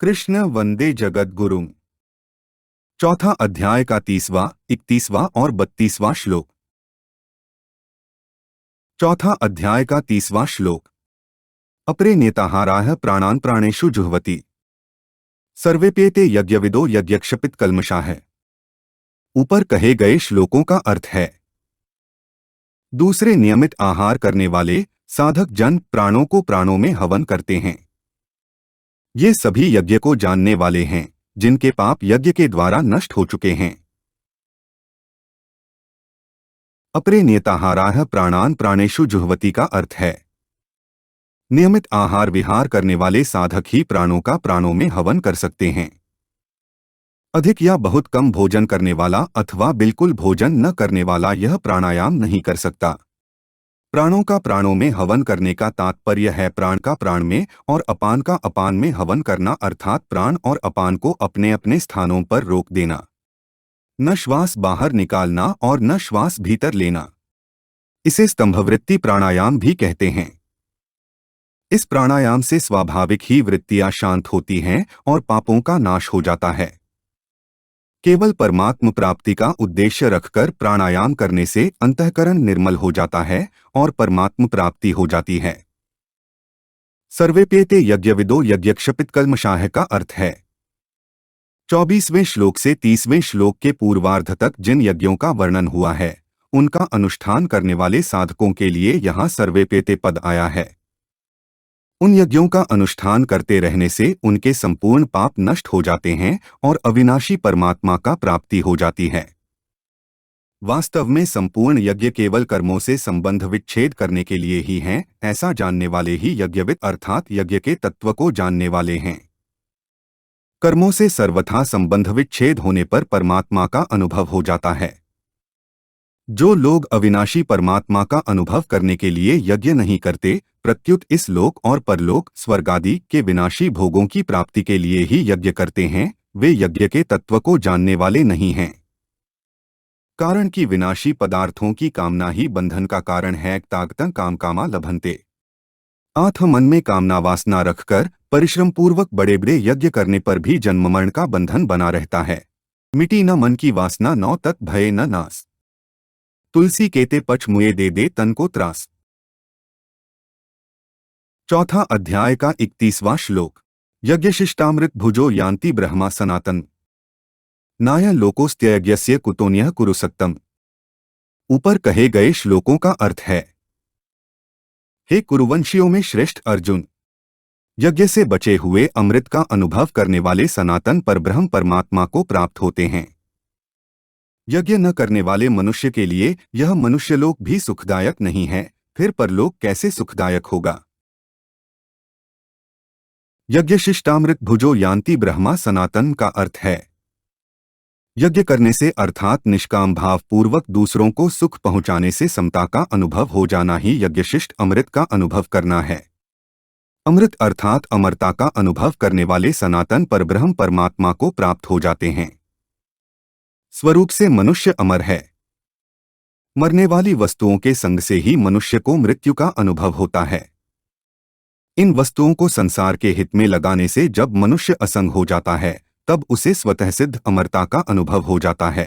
कृष्ण वंदे जगत गुरुम। चौथा अध्याय का 30वां, 31वां और 32वां श्लोक। चौथा अध्याय का 30वां श्लोक। अपरे नेताहाराः प्राणान् प्राणेषु जुह्वति सर्वेप्येते यज्ञविदो यज्ञक्षपित कल्मषाः। ऊपर कहे गए श्लोकों का अर्थ है, दूसरे नियमित आहार करने वाले साधक जन प्राणों को प्राणों में हवन करते हैं। ये सभी यज्ञ को जानने वाले हैं जिनके पाप यज्ञ के द्वारा नष्ट हो चुके हैं। अपरे नेताहाराः प्राणान् प्राणेषु जुह्वति का अर्थ है, नियमित आहार विहार करने वाले साधक ही प्राणों का प्राणों में हवन कर सकते हैं। अधिक या बहुत कम भोजन करने वाला अथवा बिल्कुल भोजन न करने वाला यह प्राणायाम नहीं कर सकता। प्राणों का प्राणों में हवन करने का तात्पर्य है प्राण का प्राण में और अपान का अपान में हवन करना, अर्थात प्राण और अपान को अपने अपने स्थानों पर रोक देना, न श्वास बाहर निकालना और न श्वास भीतर लेना। इसे स्तंभवृत्ति प्राणायाम भी कहते हैं। इस प्राणायाम से स्वाभाविक ही वृत्तियां शांत होती हैं और पापों का नाश हो जाता है। केवल परमात्म प्राप्ति का उद्देश्य रखकर प्राणायाम करने से अंतःकरण निर्मल हो जाता है और परमात्म प्राप्ति हो जाती है। सर्वेप्येते यज्ञविदो यज्ञक्षपित कल्मषाः का अर्थ है, 24वें श्लोक से 30वें श्लोक के पूर्वार्ध तक जिन यज्ञों का वर्णन हुआ है उनका अनुष्ठान करने वाले साधकों के लिए यहाँ सर्वेप्येते पद आया है। उन यज्ञों का अनुष्ठान करते रहने से उनके संपूर्ण पाप नष्ट हो जाते हैं और अविनाशी परमात्मा का प्राप्ति हो जाती है। वास्तव में संपूर्ण यज्ञ केवल कर्मों से संबंध विच्छेद करने के लिए ही हैं, ऐसा जानने वाले ही यज्ञविद अर्थात यज्ञ के तत्व को जानने वाले हैं। कर्मों से सर्वथा संबंध विच्छेद होने पर परमात्मा का अनुभव हो जाता है। जो लोग अविनाशी परमात्मा का अनुभव करने के लिए यज्ञ नहीं करते, प्रत्युत इस लोक और परलोक स्वर्ग आदि के विनाशी भोगों की प्राप्ति के लिए ही यज्ञ करते हैं, वे यज्ञ के तत्व को जानने वाले नहीं हैं। कारण कि विनाशी पदार्थों की कामना ही बंधन का कारण है। तागतं काम कामा लभन्ते। आत्म मन में कामना वासना रखकर परिश्रम पूर्वक बड़े बड़े यज्ञ करने पर भी जन्म मरण का बंधन बना रहता है। मिटी न मन की वासना नौ तत् भये न नास। तुलसी केते पच मुए दे तन को त्रास। चौथा अध्याय का 31वां श्लोक। यज्ञशिष्टामृत भुजो यान्ति ब्रह्मा सनातन नाय लोकोस्त्ययज्ञस्य कुतोन्यः कुरुसक्तम्। ऊपर कहे गए श्लोकों का अर्थ है, हे कुरुवंशियों में श्रेष्ठ अर्जुन, यज्ञ से बचे हुए अमृत का अनुभव करने वाले सनातन परब्रह्म परमात्मा को प्राप्त होते हैं। यज्ञ न करने वाले मनुष्य के लिए यह मनुष्यलोक भी सुखदायक नहीं है, फिर परलोक कैसे सुखदायक होगा। यज्ञशिष्टामृत भुजो यान्ति ब्रह्मा सनातन का अर्थ है, यज्ञ करने से अर्थात निष्काम भाव पूर्वक दूसरों को सुख पहुंचाने से समता का अनुभव हो जाना ही यज्ञशिष्ट अमृत का अनुभव करना है। अमृत अर्थात अमरता का अनुभव करने वाले सनातन परब्रह्म परमात्मा को प्राप्त हो जाते हैं। स्वरूप से मनुष्य अमर है। मरने वाली वस्तुओं के संग से ही मनुष्य को मृत्यु का अनुभव होता है। इन वस्तुओं को संसार के हित में लगाने से जब मनुष्य असंग हो जाता है तब उसे स्वतः सिद्ध अमरता का अनुभव हो जाता है।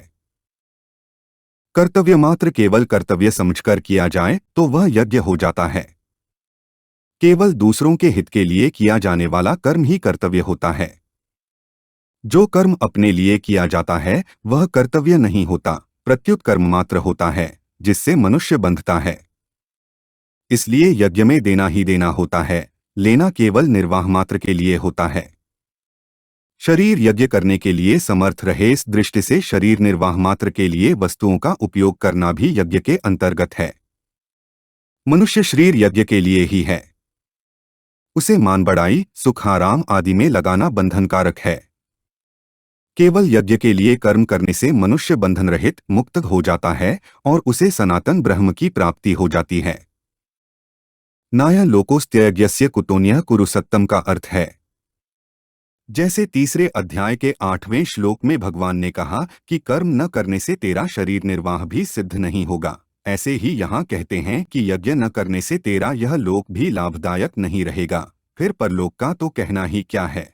कर्तव्य मात्र केवल कर्तव्य समझकर किया जाए तो वह यज्ञ हो जाता है। केवल दूसरों के हित के लिए किया जाने वाला कर्म ही कर्तव्य होता है। जो कर्म अपने लिए किया जाता है वह कर्तव्य नहीं होता, प्रत्युत कर्म मात्र होता है जिससे मनुष्य बंधता है। इसलिए यज्ञ में देना ही देना होता है, लेना केवल निर्वाह मात्र के लिए होता है। शरीर यज्ञ करने के लिए समर्थ रहे, इस दृष्टि से शरीर निर्वाह मात्र के लिए वस्तुओं का उपयोग करना भी यज्ञ के अंतर्गत है। मनुष्य शरीर यज्ञ के लिए ही है। उसे मान बढ़ाई सुख आराम आदि में लगाना बंधनकारक है। केवल यज्ञ के लिए कर्म करने से मनुष्य बंधन रहित मुक्त हो जाता है और उसे सनातन ब्रह्म की प्राप्ति हो जाती है। नाय लोकोस्त्ययज्ञस्य कुतोन्यः कुरुसक्तम् का अर्थ है, जैसे तीसरे अध्याय के 8वें श्लोक में भगवान ने कहा कि कर्म न करने से तेरा शरीर निर्वाह भी सिद्ध नहीं होगा, ऐसे ही यहाँ कहते हैं कि यज्ञ न करने से तेरा यह लोक भी लाभदायक नहीं रहेगा, फिर परलोक का तो कहना ही क्या है।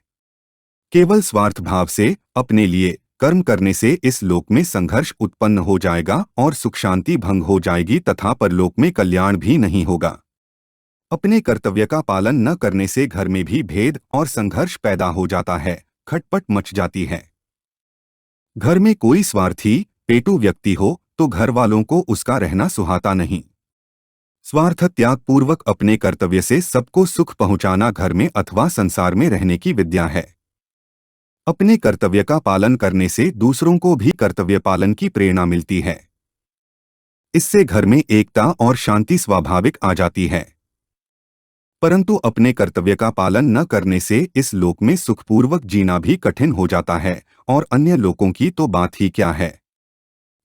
केवल स्वार्थ भाव से अपने लिए कर्म करने से इस लोक में संघर्ष उत्पन्न हो जाएगा और सुख शांति भंग हो जाएगी तथा परलोक में कल्याण भी नहीं होगा। अपने कर्तव्य का पालन न करने से घर में भी भेद और संघर्ष पैदा हो जाता है, खटपट मच जाती है। घर में कोई स्वार्थी पेटू व्यक्ति हो तो घर वालों को उसका रहना सुहाता नहीं। स्वार्थ त्याग पूर्वक अपने कर्तव्य से सबको सुख पहुंचाना घर में अथवा संसार में रहने की विद्या है। अपने कर्तव्य का पालन करने से दूसरों को भी कर्तव्य पालन की प्रेरणा मिलती है। इससे घर में एकता और शांति स्वाभाविक आ जाती है। परंतु अपने कर्तव्य का पालन न करने से इस लोक में सुखपूर्वक जीना भी कठिन हो जाता है और अन्य लोकों की तो बात ही क्या है।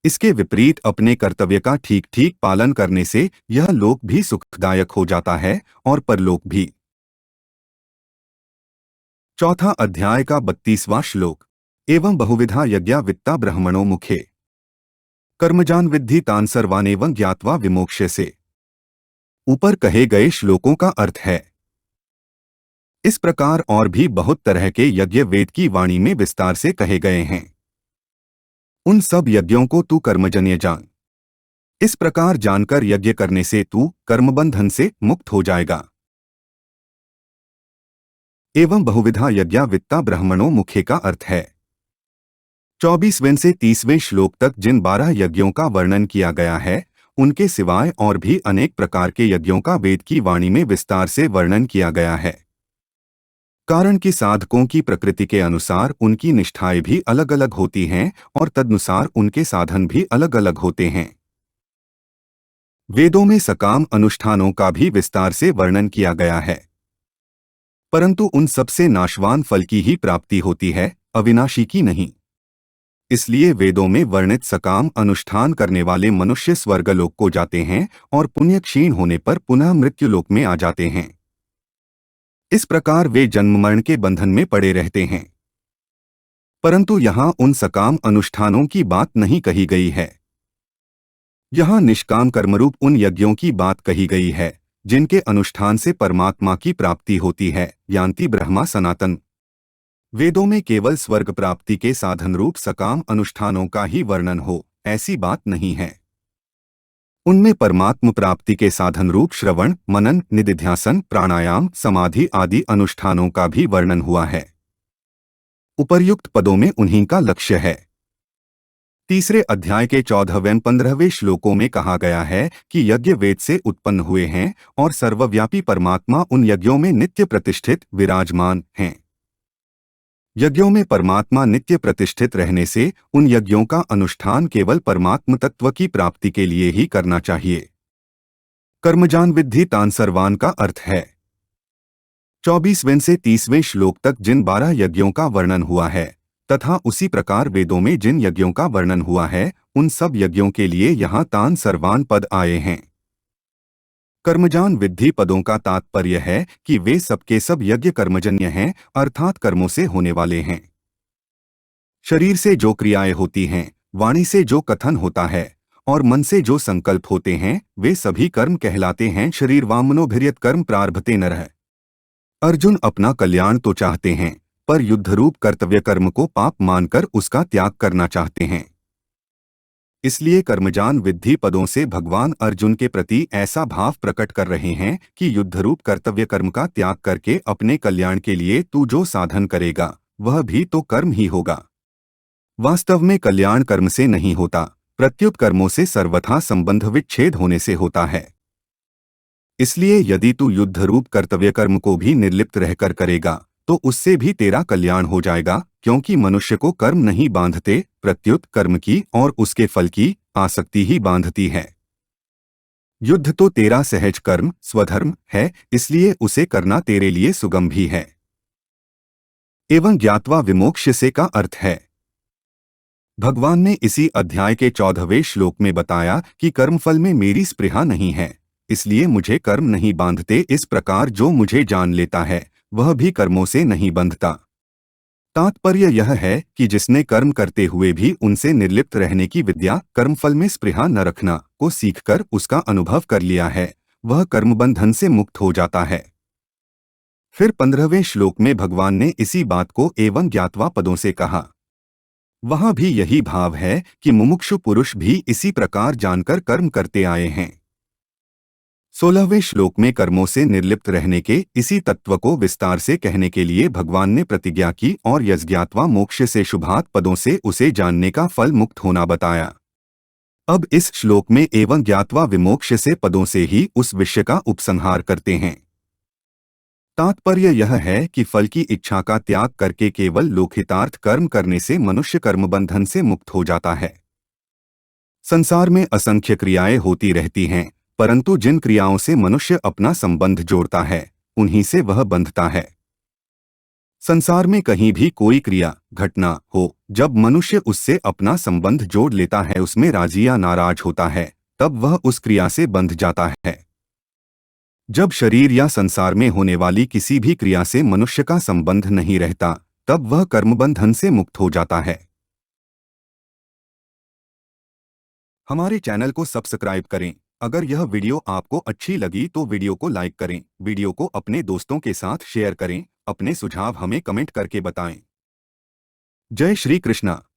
इसके विपरीत अपने कर्तव्य का ठीक ठीक पालन करने से यह लोक भी सुखदायक हो जाता है और परलोक भी। चौथा अध्याय का 32वां श्लोक। एवं बहुविधा यज्ञा वित्ता ब्रह्मणो मुखे कर्मजान विद्धि तान सर्वानेवं ज्ञात्वा विमोक्ष्य से। ऊपर कहे गए श्लोकों का अर्थ है, इस प्रकार और भी बहुत तरह के यज्ञ वेद की वाणी में विस्तार से कहे गए हैं। उन सब यज्ञों को तू कर्मजन्य जान। इस प्रकार जानकर यज्ञ करने से तू कर्मबंधन से मुक्त हो जाएगा। एवं बहुविधा यज्ञा वित्ता ब्रह्मणो मुखे का अर्थ है 24वें से 30वें श्लोक तक जिन 12 यज्ञों का वर्णन किया गया है, उनके सिवाय और भी अनेक प्रकार के यज्ञों का वेद की वाणी में विस्तार से वर्णन किया गया है। कारण कि साधकों की प्रकृति के अनुसार उनकी निष्ठाएं भी अलग अलग होती हैं और तदनुसार उनके साधन भी अलग अलग होते हैं। वेदों में सकाम अनुष्ठानों का भी विस्तार से वर्णन किया गया है, परंतु उन सबसे नाशवान फल की ही प्राप्ति होती है, अविनाशी की नहीं। इसलिए वेदों में वर्णित सकाम अनुष्ठान करने वाले मनुष्य स्वर्गलोक को जाते हैं और पुण्य क्षीण होने पर पुनः मृत्युलोक में आ जाते हैं। इस प्रकार वे जन्म मरण के बंधन में पड़े रहते हैं। परंतु यहाँ उन सकाम अनुष्ठानों की बात नहीं कही गई है। यहाँ निष्काम कर्मरूप उन यज्ञों की बात कही गई है जिनके अनुष्ठान से परमात्मा की प्राप्ति होती है, यान्ति ब्रह्मा सनातन। वेदों में केवल स्वर्ग प्राप्ति के साधन रूप सकाम अनुष्ठानों का ही वर्णन हो, ऐसी बात नहीं है। उनमें परमात्म प्राप्ति के साधन रूप श्रवण मनन निधिध्यासन प्राणायाम समाधि आदि अनुष्ठानों का भी वर्णन हुआ है। उपर्युक्त पदों में उन्हीं का लक्ष्य है। तीसरे अध्याय के 14वें 15वें श्लोकों में कहा गया है कि यज्ञ वेद से उत्पन्न हुए हैं और सर्वव्यापी परमात्मा उन यज्ञों में नित्य प्रतिष्ठित विराजमान हैं। यज्ञों में परमात्मा नित्य प्रतिष्ठित रहने से उन यज्ञों का अनुष्ठान केवल परमात्म तत्व की प्राप्ति के लिए ही करना चाहिए। कर्मजान विद्धि तान सर्वान का अर्थ है 24वें से 30वें श्लोक तक जिन 12 यज्ञों का वर्णन हुआ है तथा उसी प्रकार वेदों में जिन यज्ञों का वर्णन हुआ है, उन सब यज्ञों के लिए यहाँ तान सर्वान पद आए हैं। कर्मजान विद्धि पदों का तात्पर्य है कि वे सबके सब यज्ञ कर्मजन्य हैं, अर्थात कर्मों से होने वाले हैं। शरीर से जो क्रियाएं होती हैं, वाणी से जो कथन होता है और मन से जो संकल्प होते हैं, वे सभी कर्म कहलाते हैं। शरीर वामनोभिर्यत कर्म प्रारभते नरः। अर्जुन अपना कल्याण तो चाहते हैं, पर युद्धरूप कर्तव्य कर्म को पाप मानकर उसका त्याग करना चाहते हैं। इसलिए कर्मजान विद्धि पदों से भगवान अर्जुन के प्रति ऐसा भाव प्रकट कर रहे हैं कि युद्धरूप कर्तव्य कर्म का त्याग करके अपने कल्याण के लिए तू जो साधन करेगा वह भी तो कर्म ही होगा। वास्तव में कल्याण कर्म से नहीं होता, प्रत्युत कर्मों से सर्वथा संबंध विच्छेद होने से होता है। इसलिए यदि तू युद्धरूप कर्तव्य कर्म को भी निर्लिप्त रहकर करेगा तो उससे भी तेरा कल्याण हो जाएगा, क्योंकि मनुष्य को कर्म नहीं बांधते, प्रत्युत कर्म की और उसके फल की आसक्ति ही बांधती है। युद्ध तो तेरा सहज कर्म स्वधर्म है, इसलिए उसे करना तेरे लिए सुगम भी है। एवं ज्ञात्वा विमोक्ष्य से का अर्थ है, भगवान ने इसी अध्याय के 14वें श्लोक में बताया कि कर्मफल में मेरी स्पृहा नहीं है, इसलिए मुझे कर्म नहीं बांधते। इस प्रकार जो मुझे जान लेता है वह भी कर्मों से नहीं बंधता। तात्पर्य यह है कि जिसने कर्म करते हुए भी उनसे निर्लिप्त रहने की विद्या, कर्मफल में स्पृहा न रखना को सीखकर उसका अनुभव कर लिया है, वह कर्मबंधन से मुक्त हो जाता है। फिर 15वें श्लोक में भगवान ने इसी बात को एवं ज्ञात्वा पदों से कहा। वहां भी यही भाव है कि मुमुक्षु पुरुष भी इसी प्रकार जानकर कर्म करते आए हैं। 16वें श्लोक में कर्मों से निर्लिप्त रहने के इसी तत्व को विस्तार से कहने के लिए भगवान ने प्रतिज्ञा की और यज्ञात्वा मोक्ष से शुभात पदों से उसे जानने का फल मुक्त होना बताया। अब इस श्लोक में एवं ज्ञात्वा विमोक्ष से पदों से ही उस विषय का उपसंहार करते हैं। तात्पर्य यह है कि फल की इच्छा का त्याग करके केवल लोकहितार्थ कर्म करने से मनुष्य कर्मबंधन से मुक्त हो जाता है। संसार में असंख्य क्रियाएं होती रहती हैं, परंतु जिन क्रियाओं से मनुष्य अपना संबंध जोड़ता है उन्हीं से वह बंधता है। संसार में कहीं भी कोई क्रिया घटना हो, जब मनुष्य उससे अपना संबंध जोड़ लेता है, उसमें राजी या नाराज होता है, तब वह उस क्रिया से बंध जाता है। जब शरीर या संसार में होने वाली किसी भी क्रिया से मनुष्य का संबंध नहीं रहता, तब वह कर्मबंधन से मुक्त हो जाता है। हमारे चैनल को सब्सक्राइब करें। अगर यह वीडियो आपको अच्छी लगी तो वीडियो को लाइक करें, वीडियो को अपने दोस्तों के साथ शेयर करें, अपने सुझाव हमें कमेंट करके बताएं। जय श्री कृष्णा।